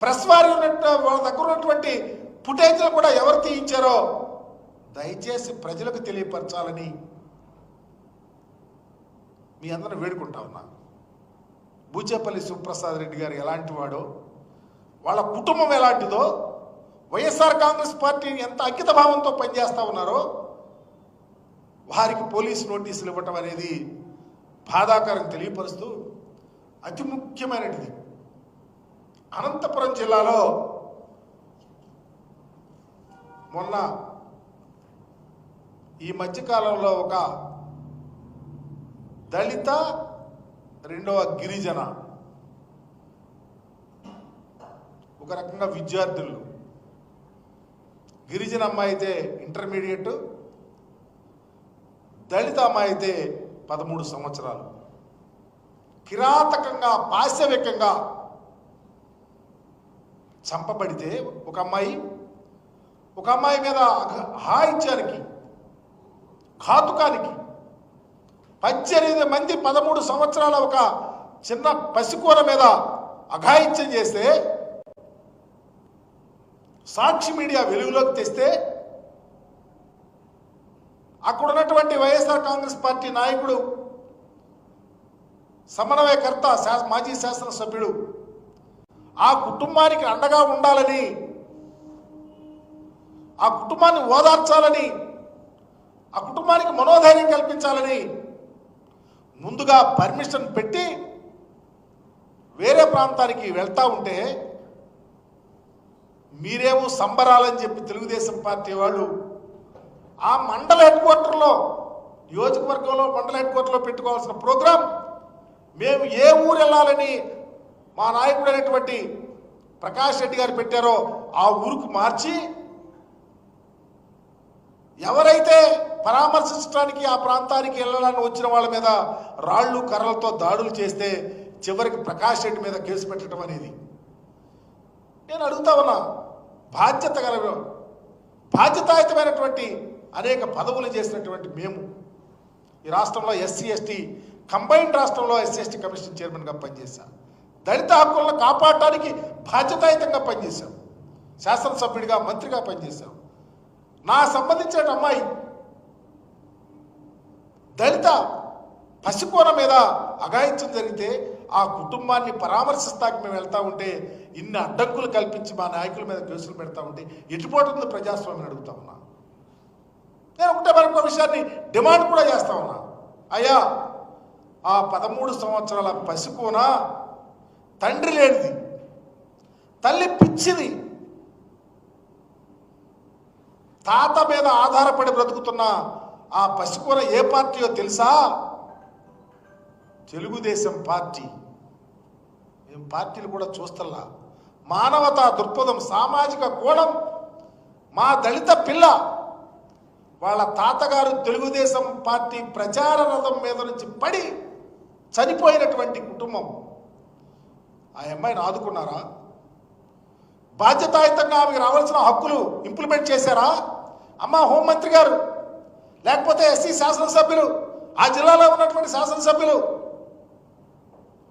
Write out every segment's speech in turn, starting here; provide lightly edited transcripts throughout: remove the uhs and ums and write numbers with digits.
Press వారి వాళ్ళ దగ్గర ఉన్నటువంటి ఫుటేజ్లు కూడా ఎవరు తీయించారో దయచేసి ప్రజలకు తెలియపరచాలని మీ అందరిని వేడుకుంటా ఉన్నా. బూచేపల్లి శివప్రసాద్ రెడ్డి గారు ఎలాంటి వాడో, వాళ్ళ కుటుంబం ఎలాంటిదో, వైఎస్ఆర్ కాంగ్రెస్ పార్టీని ఎంత అంకిత భావంతో పనిచేస్తూ ఉన్నారో వారికి పోలీసు నోటీసులు ఇవ్వటం అనేది బాధాకరం తెలియపరుస్తూ, అతి ముఖ్యమైనది అనంతపురం జిల్లాలో మొన్న ఈ మధ్యకాలంలో ఒక దళిత రెండవ గిరిజన ఒక రకంగా విద్యార్థులు, గిరిజన అమ్మాయి అయితే ఇంటర్మీడియట్, దళిత అమ్మాయి అయితే 13 సంవత్సరాలు కిరాతకంగా పాశవికంగా చంపబడితే ఒక అమ్మాయి మీద హాయిత్యానికి ఘాతుకానికి 18 మంది 13 సంవత్సరాల ఒక చిన్న పసికూర మీద అఘాయిత్యం చేస్తే సాక్షి మీడియా వెలుగులోకి తెస్తే అక్కడ ఉన్నటువంటి వైఎస్ఆర్ కాంగ్రెస్ పార్టీ నాయకుడు, సమన్వయకర్త, మాజీ శాసనసభ్యుడు ఆ కుటుంబానికి అండగా ఉండాలని, ఆ కుటుంబాన్ని ఓదార్చాలని, ఆ కుటుంబానికి మనోధైర్యం కల్పించాలని ముందుగా పర్మిషన్ పెట్టి వేరే ప్రాంతానికి వెళ్తా ఉంటే మీరేమో సంబరాలని చెప్పి తెలుగుదేశం పార్టీ వాళ్ళు ఆ మండల హెడ్ క్వార్టర్లో, నియోజకవర్గంలో మండల హెడ్ క్వార్టర్లో పెట్టుకోవాల్సిన ప్రోగ్రాం మేము ఏ ఊరు వెళ్ళాలని మా నాయకుడు అనేటువంటి ప్రకాష్ రెడ్డి గారు పెట్టారో ఆ ఊరుకు మార్చి ఎవరైతే పరామర్శించడానికి ఆ ప్రాంతానికి వెళ్ళాలని వచ్చిన వాళ్ళ మీద రాళ్ళు కర్రలతో దాడులు చేస్తే చివరికి ప్రకాష్ రెడ్డి మీద కేసు పెట్టడం అనేది, నేను అడుగుతా ఉన్నా, బాధ్యతాయుతమైనటువంటి అనేక పదవులు చేసినటువంటి మేము ఈ రాష్ట్రంలో ఎస్సీ ఎస్టీ కంబైన్డ్ రాష్ట్రంలో ఎస్సీ ఎస్టీ కమిషన్ చైర్మన్గా పనిచేశాం, దళిత హక్కులను కాపాడటానికి బాధ్యతాయుతంగా పనిచేశాం, శాసనసభ్యుడిగా మంత్రిగా పనిచేశాం. నా సంబంధించిన అమ్మాయి దళిత పసికోన మీద అఘాయిత్యం జరిగితే ఆ కుటుంబాన్ని పరామర్శిస్తాకి మేము వెళ్తా ఉంటే ఇన్ని అడ్డంకులు కల్పించి మా నాయకుల మీద కేసులు పెడతా ఉంటే ఎటుపోతుంది ప్రజాస్వామ్యం అడుగుతా ఉన్నా. నేను ఒకటే మరొక విషయాన్ని డిమాండ్ కూడా చేస్తా ఉన్నా. అయ్యా, ఆ 13 సంవత్సరాల పసికోన తండ్రి లేనిది, తల్లి పిచ్చిది, తాత మీద ఆధారపడి బ్రతుకుతున్న ఆ పసికోన ఏ పార్టీయో తెలుసా? తెలుగుదేశం పార్టీ. మేము పార్టీలు కూడా చూస్తల్లా, మానవతా దృక్పథం, సామాజిక కోణం. మా దళిత పిల్ల వాళ్ళ తాతగారు తెలుగుదేశం పార్టీ ప్రచార రథం మీద నుంచి పడి చనిపోయినటువంటి కుటుంబం. ఆ అమ్మాయిని ఆదుకున్నారా? బాధ్యతాయుతంగా ఆమెకు రావాల్సిన హక్కులు ఇంప్లిమెంట్ చేశారా? అమ్మ హోంమంత్రి గారు, లేకపోతే ఎస్సీ శాసనసభ్యులు, ఆ జిల్లాలో ఉన్నటువంటి శాసనసభ్యులు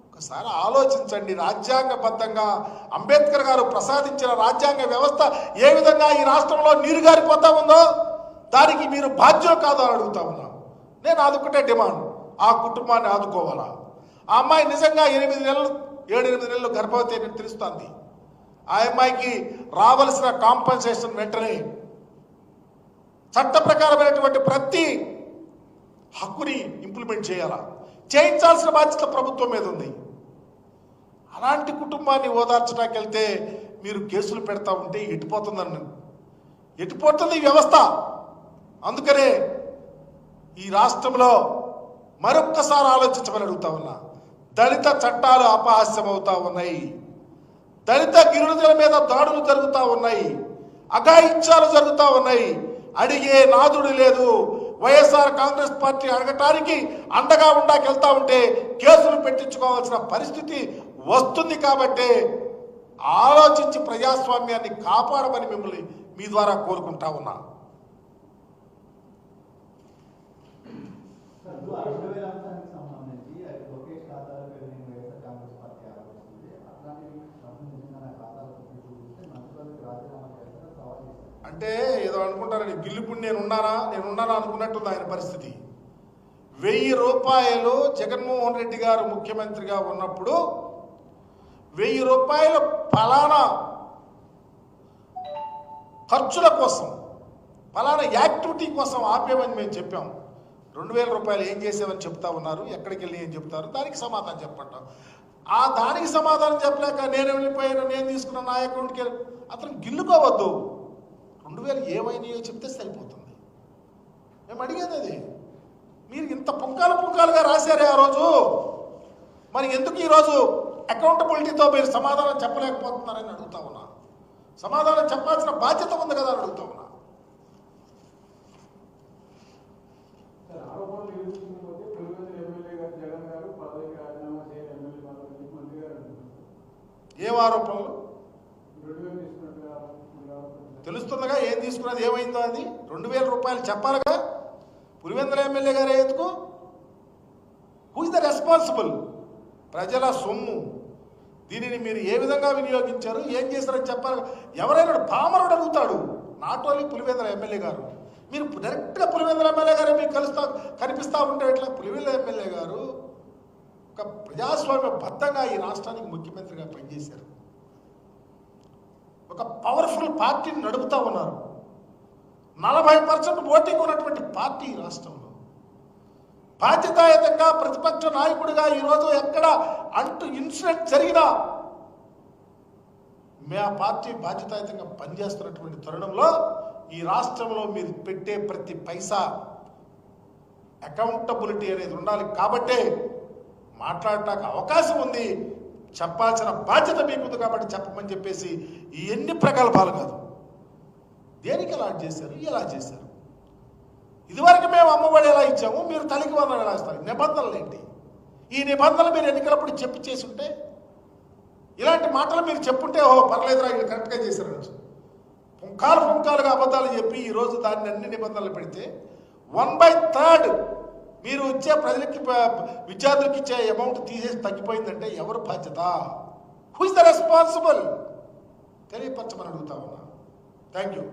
ఒకసారి ఆలోచించండి. రాజ్యాంగబద్ధంగా అంబేద్కర్ గారు ప్రసాదించిన రాజ్యాంగ వ్యవస్థ ఏ విధంగా ఈ రాష్ట్రంలో నీరుగారిపోతా ఉందో దానికి మీరు బాధ్యులు కాదు అని అడుగుతా ఉన్నా. నేను అదొకటే డిమాండ్, ఆ కుటుంబాన్ని ఆదుకోవాలా. ఆ అమ్మాయి నిజంగా 7-8 నెలలు గర్భవతి అని తెలుస్తుంది. ఆ అమ్మాయికి రావలసిన కాంపన్సేషన్ వెంటనే చట్ట ప్రకారమైనటువంటి ప్రతి హక్కుని ఇంప్లిమెంట్ చేయాలా, చేయించాల్సిన బాధ్యత ప్రభుత్వం మీద ఉంది. అలాంటి కుటుంబాన్ని ఓదార్చడానికి వెళ్తే మీరు కేసులు పెడతా ఉంటే ఎటుపోతుంది ఈ వ్యవస్థ. అందుకనే ఈ రాష్ట్రంలో మరొక్కసారి ఆలోచించమని అడుగుతా ఉన్నా. దళిత చట్టాలు అపహాస్యం అవుతా ఉన్నాయి, దళిత గిరిజనుల మీద దాడులు జరుగుతూ ఉన్నాయి, అఘాయిత్యాలు జరుగుతూ ఉన్నాయి. అడిగే నాదుడు లేదు. వైఎస్ఆర్ కాంగ్రెస్ పార్టీ అడగటానికి అండగా ఉండాకెళ్తా ఉంటే కేసులు పెట్టించుకోవాల్సిన పరిస్థితి వస్తుంది. కాబట్టి ఆలోచించి ప్రజాస్వామ్యాన్ని కాపాడమని మిమ్మల్ని మీ ద్వారా కోరుకుంటా ఉన్నా. లోకేష్ ఖాతాలో వైఎస్ఆర్ కాంగ్రెస్ పార్టీ ఆలోచిస్తుంది, అట్లాంటి సంబంధించిన ఖాతాలకు అంటే ఏదో అనుకుంటారని గిల్లుపుని నేనున్నానా అనుకున్నట్టుంది ఆయన పరిస్థితి. 1000 రూపాయలు జగన్మోహన్ రెడ్డి గారు ముఖ్యమంత్రిగా ఉన్నప్పుడు 1000 రూపాయలు ఫలానా ఖర్చుల కోసం ఫలానా యాక్టివిటీ కోసం ఆపేమని మేము చెప్పాం. 2000 రూపాయలు ఏం చేసామని చెప్తా ఉన్నారు, ఎక్కడికి వెళ్ళి ఏం చెప్తారు, దానికి సమాధానం చెప్పంటాం. దానికి సమాధానం చెప్పలేక నేను వెళ్ళిపోయాను, నేను తీసుకున్న నా అకౌంట్కి అతను గిల్లుకోవద్దు. 2000 ఏమైనాయో చెప్తే సరిపోతుంది. మేము అడిగేది అది. మీరు ఇంత పుంకాలుగా రాశారే ఆ రోజు, మరి ఎందుకు ఈరోజు అకౌంటబిలిటీతో మీరు సమాధానం చెప్పలేకపోతున్నారని అడుగుతా ఉన్నా. సమాధానం చెప్పాల్సిన బాధ్యత ఉంది కదా అని అడుగుతా ఉన్నా. ఏం ఆరోపణలు? తెలుస్తుందిగా ఏం తీసుకున్నది, ఏమైందో అది. 2000 రూపాయలు చెప్పాలిగా. పులివెందుల ఎమ్మెల్యే గారు ఎందుకు? Who is the responsible? ప్రజల సొమ్ము, దీనిని మీరు ఏ విధంగా వినియోగించారు, ఏం చేశారని చెప్పాలి. ఎవరైనా పామరుడు అడుగుతాడు, నాట్ ఓన్లీ పులివెందుల ఎమ్మెల్యే గారు. మీరు డైరెక్ట్గా పులివెందుల ఎమ్మెల్యే గారే మీకు కనిపిస్తూ ఉంటే ఎట్లా? పులివెందుల ఎమ్మెల్యే గారు ఒక ప్రజాస్వామ్యబద్ధంగా ఈ రాష్ట్రానికి ముఖ్యమంత్రిగా పనిచేశారు. ఒక పవర్ఫుల్ పార్టీని నడుపుతా ఉన్నారు. 40% ఓటింగ్ ఉన్నటువంటి పార్టీ ఈ రాష్ట్రంలో. బాధ్యతాయుతంగా ప్రతిపక్ష నాయకుడిగా ఈరోజు ఎక్కడ ఇన్సిడెంట్ జరిగినా మా పార్టీ బాధ్యతాయుతంగా పనిచేస్తున్నటువంటి తరుణంలో ఈ రాష్ట్రంలో మీరు పెట్టే ప్రతి పైసా అకౌంటబిలిటీ అనేది ఉండాలి. కాబట్టే మాట్లాడటానికి అవకాశం ఉంది, చెప్పాల్సిన బాధ్యత మీకుంది కాబట్టి చెప్పమని చెప్పేసి ఈ ఎన్ని ప్రగల్భాలు కాదు. దేనికి ఎలా చేశారు, ఎలా చేశారు? ఇదివరకు మేము అమ్మఒడి ఎలా ఇచ్చాము, మీరు తల్లికి వందనం ఎలా ఇస్తారు? నిబంధనలు ఏంటి? ఈ నిబంధనలు మీరు ఎన్నికలప్పుడు చేసి ఉంటే, ఇలాంటి మాటలు మీరు చెప్పుంటే ఓహో పర్లేదురా వీళ్ళు కరెక్ట్గా చేశారు. పుంకాలుగా అబద్ధాలు చెప్పి ఈరోజు దాన్ని అన్ని నిబంధనలు పెడితే 1/3 మీరు ఇచ్చే ప్రజలకి విద్యార్థులకి ఇచ్చే అమౌంట్ తీసేసి తగ్గిపోయిందంటే ఎవరు బాధ్యత? Who is the responsible? తెలియపరచమని అడుగుతా ఉన్నా. Thank you.